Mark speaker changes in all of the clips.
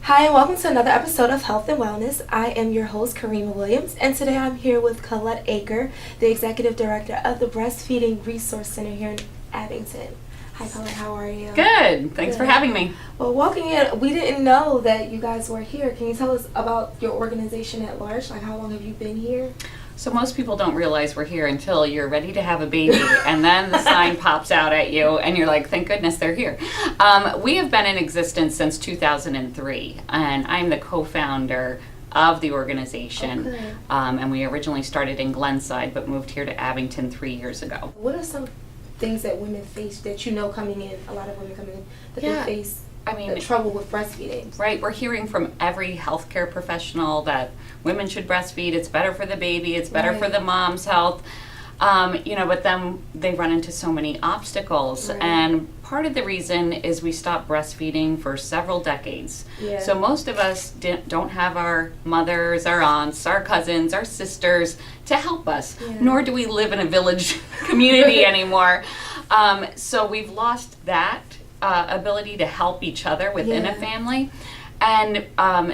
Speaker 1: Hi, and welcome to another episode of Health and Wellness. I am your host, Karima Williams, and today I'm here with Colette Acker, the Executive Director of the Breastfeeding Resource Center here in Abington. Hi, Colette, how are you?
Speaker 2: Good. Thanks for having me.
Speaker 1: Well, walking in, we didn't know that you guys were here. Can you tell us about your organization at large? Like, how long have you been here?
Speaker 2: So most people don't realize we're here until you're ready to have a baby, and then the sign pops out at you, and you're like, thank goodness they're here. We have been in existence since 2003, and I'm the co-founder of the organization.
Speaker 1: Okay.
Speaker 2: And we originally started in Glenside, but moved here to Abington 3 years ago.
Speaker 1: What are some things that women face that you know coming in, a lot of women coming in, that they face? The trouble with breastfeeding.
Speaker 2: Right, we're hearing from every healthcare professional that women should breastfeed. It's better for the baby. It's better for the mom's health. But then they run into so many obstacles.
Speaker 1: Right.
Speaker 2: And part of the reason is we stopped breastfeeding for several decades.
Speaker 1: Yeah.
Speaker 2: So most of us don't have our mothers, our aunts, our cousins, our sisters to help us.
Speaker 1: Yeah.
Speaker 2: Nor do we live in a village community anymore. So we've lost that ability to help each other within a family. And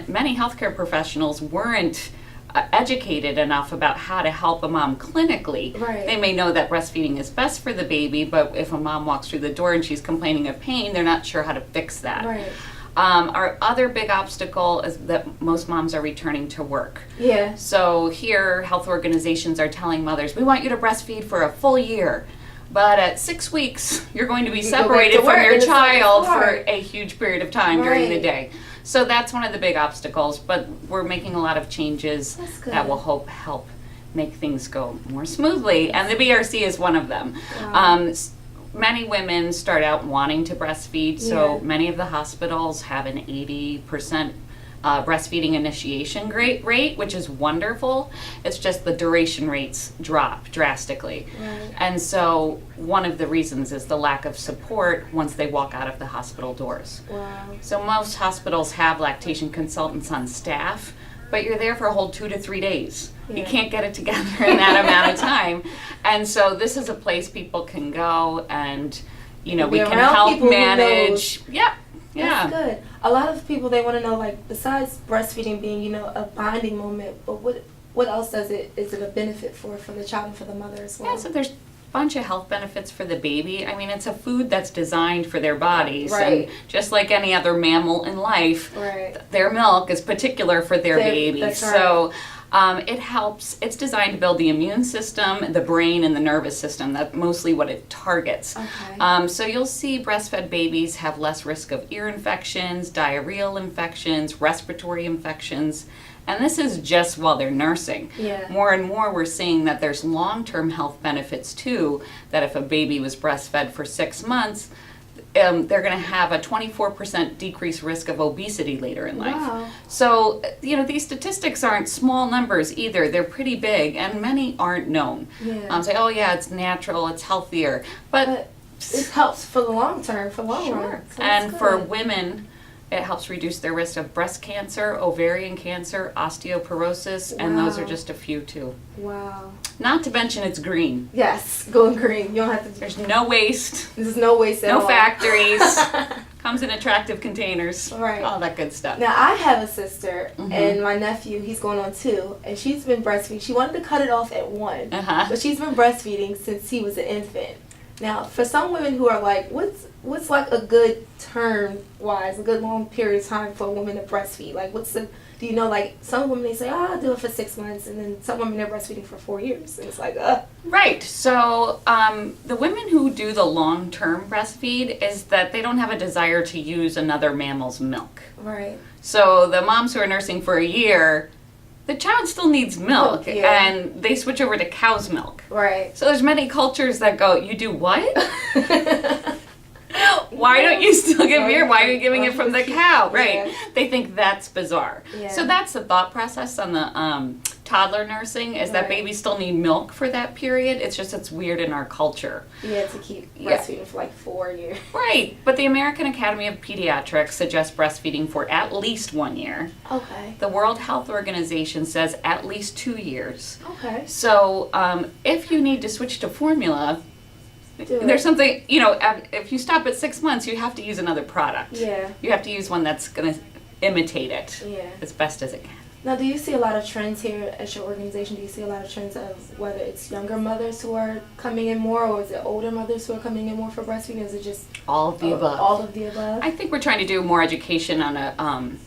Speaker 2: many healthcare professionals weren't educated enough about how to help a mom clinically.
Speaker 1: Right.
Speaker 2: They may know that breastfeeding is best for the baby, but if a mom walks through the door and she's complaining of pain, they're not sure how to fix that.
Speaker 1: Right.
Speaker 2: Our other big obstacle is that most moms are returning to work.
Speaker 1: Yeah.
Speaker 2: So here, health organizations are telling mothers, we want you to breastfeed for a full year. But at 6 weeks, you're going to be separated from your child for a huge period of time during the day. So that's one of the big obstacles, but we're making a lot of changes that will help make things go more smoothly, and the BRC is one of them.
Speaker 1: Wow.
Speaker 2: Many women start out wanting to breastfeed, so many of the hospitals have an 80% breastfeeding initiation rate, which is wonderful. It's just the duration rates drop drastically.
Speaker 1: Right.
Speaker 2: And so one of the reasons is the lack of support once they walk out of the hospital doors.
Speaker 1: Wow.
Speaker 2: So most hospitals have lactation consultants on staff, but you're there for a whole 2 to 3 days.
Speaker 1: Yeah.
Speaker 2: You can't get it together in that amount of time. And so this is a place people can go and, we can help manage. Yep. Yeah.
Speaker 1: That's good. A lot of people, they want to know, like, besides breastfeeding being, a bonding moment, but what else is it a benefit for the child and for the mother as well?
Speaker 2: Yeah, so there's a bunch of health benefits for the baby. I mean, it's a food that's designed for their bodies.
Speaker 1: Right.
Speaker 2: And just like any other mammal in life, their milk is particular for their baby.
Speaker 1: That's right.
Speaker 2: So it helps. It's designed to build the immune system, the brain, and the nervous system. That's mostly what it targets.
Speaker 1: Okay.
Speaker 2: So you'll see breastfed babies have less risk of ear infections, diarrheal infections, respiratory infections. And this is just while they're nursing.
Speaker 1: Yeah.
Speaker 2: More and more we're seeing that there's long-term health benefits too, that if a baby was breastfed for 6 months, they're going to have a 24% decreased risk of obesity later in life.
Speaker 1: Wow.
Speaker 2: So, these statistics aren't small numbers either. They're pretty big, and many aren't known.
Speaker 1: Yeah.
Speaker 2: Say, oh yeah, it's natural, it's healthier. But
Speaker 1: it helps for the long term, for long run. So
Speaker 2: and for women, it helps reduce their risk of breast cancer, ovarian cancer, osteoporosis, and those are just a few too.
Speaker 1: Wow.
Speaker 2: Not to mention it's green.
Speaker 1: Yes, going green. You don't have to.
Speaker 2: There's no waste.
Speaker 1: There's no waste at all.
Speaker 2: No factories. Comes in attractive containers.
Speaker 1: Right.
Speaker 2: All that good stuff.
Speaker 1: Now, I have a sister, and my nephew, he's going on 2, and she's been breastfeeding. She wanted to cut it off at 1, but she's been breastfeeding since he was an infant. Now, for some women who are like, what's like a good term-wise, a good long period of time for a woman to breastfeed? Like, do you know, like, some women, they say, I'll do it for 6 months, and then some women, they're breastfeeding for 4 years. And it's like,
Speaker 2: Right. So the women who do the long-term breastfeed is that they don't have a desire to use another mammal's milk.
Speaker 1: Right.
Speaker 2: So the moms who are nursing for a year, the child still needs milk, and they switch over to cow's milk.
Speaker 1: Right.
Speaker 2: So there's many cultures that go, you do what? Why don't you still give beer? Why are you giving it from the cow? Right.
Speaker 1: Yeah.
Speaker 2: They think that's bizarre.
Speaker 1: Yeah.
Speaker 2: So that's the thought process on the toddler nursing, is that babies still need milk for that period. It's just, it's weird in our culture.
Speaker 1: Yeah, to keep breastfeeding for like 4 years.
Speaker 2: Right. But the American Academy of Pediatrics suggests breastfeeding for at least 1 year.
Speaker 1: Okay.
Speaker 2: The World Health Organization says at least 2 years.
Speaker 1: Okay.
Speaker 2: So if you need to switch to formula, there's something, if you stop at 6 months, you have to use another product.
Speaker 1: Yeah.
Speaker 2: You have to use one that's going to imitate it as best as it can.
Speaker 1: Now, do you see a lot of trends here at your organization? Do you see a lot of trends of whether it's younger mothers who are coming in more, or is it older mothers who are coming in more for breastfeeding? Is it just
Speaker 2: all of the above?
Speaker 1: All of the above.
Speaker 2: I think we're trying to do more education on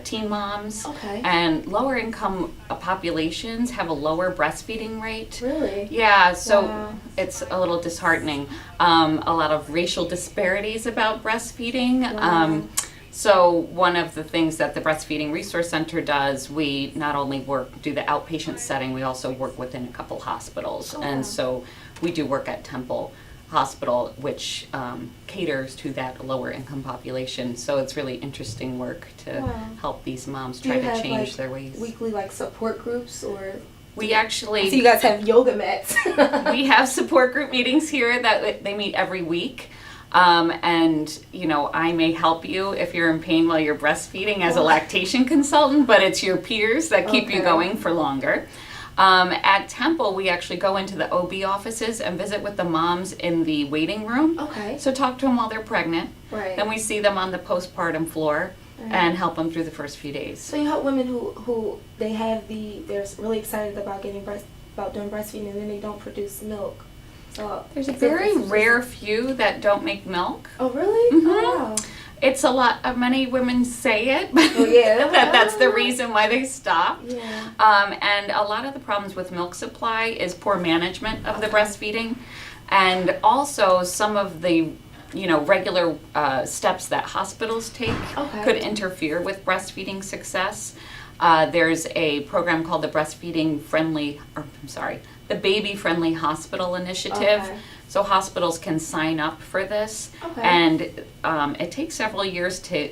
Speaker 2: teen moms.
Speaker 1: Okay.
Speaker 2: And lower income populations have a lower breastfeeding rate.
Speaker 1: Really?
Speaker 2: Yeah, so it's a little disheartening. A lot of racial disparities about breastfeeding.
Speaker 1: Wow.
Speaker 2: So one of the things that the Breastfeeding Resource Center does, we not only do the outpatient setting, we also work within a couple hospitals.
Speaker 1: Oh,
Speaker 2: and
Speaker 1: wow.
Speaker 2: so we do work at Temple Hospital, which caters to that lower income population. So it's really interesting work to help these moms try to change their ways.
Speaker 1: Weekly support groups, or
Speaker 2: we actually
Speaker 1: so you guys have yoga mats.
Speaker 2: We have support group meetings here that they meet every week. And I may help you if you're in pain while you're breastfeeding as a lactation consultant, but it's your peers that keep you going for longer. At Temple, we actually go into the OB offices and visit with the moms in the waiting room.
Speaker 1: Okay.
Speaker 2: So talk to them while they're pregnant.
Speaker 1: Right.
Speaker 2: Then we see them on the postpartum floor and help them through the first few days.
Speaker 1: So you help women who they're really excited about doing breastfeeding, and then they don't produce milk. So
Speaker 2: there's a very rare few that don't make milk.
Speaker 1: Oh, really?
Speaker 2: Mm-hmm.
Speaker 1: Oh, wow.
Speaker 2: It's a lot. Many women say it, that's the reason why they stop.
Speaker 1: Yeah.
Speaker 2: And a lot of the problems with milk supply is poor management of the breastfeeding, and also some of the regular steps that hospitals take could interfere with breastfeeding success. There's a program called the Baby Friendly Hospital Initiative.
Speaker 1: Okay.
Speaker 2: So hospitals can sign up for this, and it takes several years to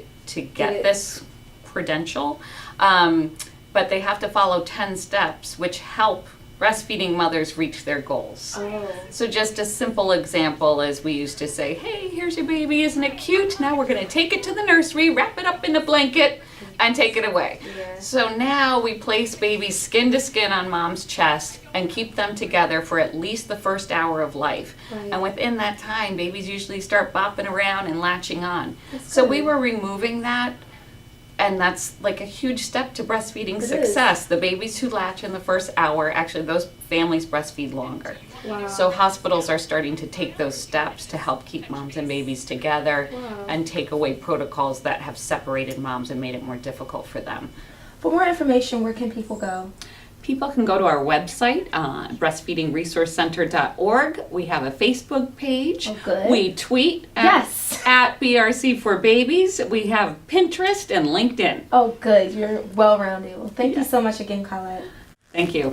Speaker 2: get this credential, but they have to follow 10 steps which help breastfeeding mothers reach their goals.
Speaker 1: Oh.
Speaker 2: So just a simple example is we used to say, hey, here's your baby, isn't it cute? Now we're going to take it to the nursery, wrap it up in a blanket, and take it away.
Speaker 1: Yeah.
Speaker 2: So now we place babies skin to skin on mom's chest and keep them together for at least the first hour of life.
Speaker 1: Right.
Speaker 2: And within that time, babies usually start bopping around and latching on. So we were removing that, and that's like a huge step to breastfeeding success. The babies who latch in the first hour, actually those families breastfeed longer.
Speaker 1: Wow.
Speaker 2: So hospitals are starting to take those steps to help keep moms and babies together and take away protocols that have separated moms and made it more difficult for them.
Speaker 1: For more information, where can people go?
Speaker 2: People can go to our website, breastfeedingresourcecenter.org. We have a Facebook page.
Speaker 1: Oh, good.
Speaker 2: We tweet at BRC for Babies. We have Pinterest and LinkedIn.
Speaker 1: Oh, good. You're well-rounded. Well, thank you so much again, Colette.
Speaker 2: Thank you.